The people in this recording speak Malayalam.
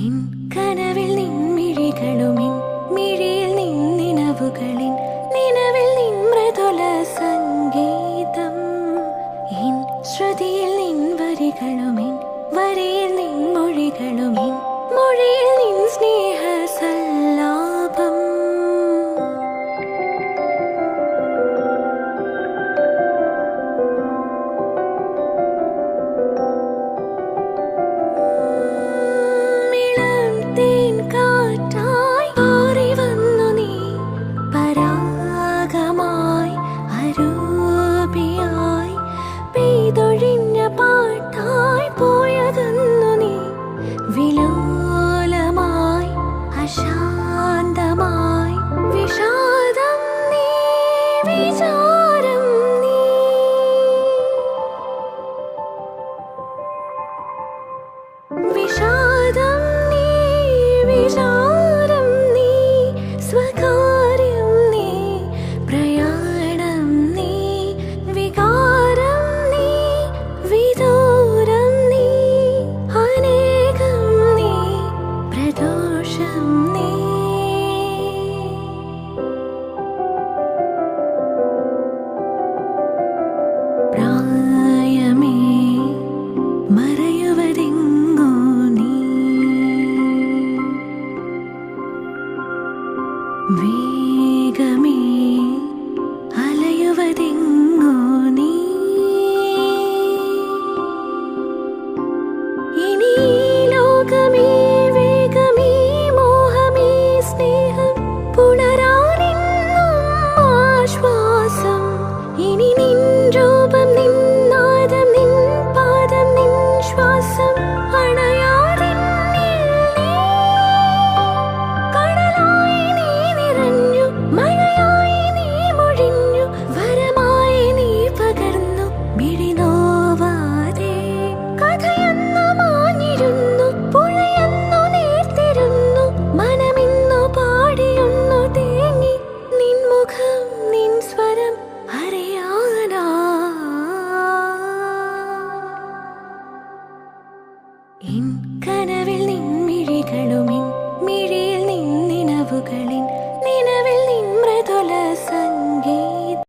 എൻ കനവിൽ നിൻമിഴികളുമിൻ മിഴിയിൽ നിന്നിനവുകളിൻ നിലവിൽ നിൻ മൃദുല സംഗീതം. എൻ ശ്രുതിയിൽ നിൻ വരികളുമിൻ വരിയിൽ നിൻ മൊഴികളുമിൻ മൊഴിയിൽ നിൻ സ്നേഹ സല്ലാപം. വിലോലമായി അശാന്തമായി വിഷാദം നീ വിചാരം നീ. വിഷാദം നീ വിചാരം നീ സ്വകാര്യം നീ പ്രയാണം നീ വികാരം നീ വിദൂരം നീ അനേകം നീ പ്രദോഷം നീ. പ്രായമേ മറയുവതെങ്ങോ നീ വേഗമേ അലയുവതെങ്ങോ നീ. ഇനി ലോകമേ വേഗമേ മോഹമേ സ്നേഹം പുണരാനെന്നും ആശ്വാസം. ഇനി നിൻ രൂപം നിൻ നാദം നിൻ പാദം നിൻ ശ്വാസം അണയാതെന്നിൽ നീ. കടലായി നീ നിറഞ്ഞു മഴയായി നീ മൊഴിഞ്ഞു വരമായി നീ പകർന്നു മിഴിനോവാതെ. കഥയെന്നു മാഞ്ഞിരുന്നു പുഴയെന്നു നേർത്തിരുന്നു മനമിന്നു പാടിയൊന്നു തേങ്ങി നിൻ മുഖം നിൻ സ്വരം അറിയാനാ. എൻ കനവിൽ നിൻമിഴികളുമിൻ മിഴിയിൽ നിന്നിനവുകളിൻ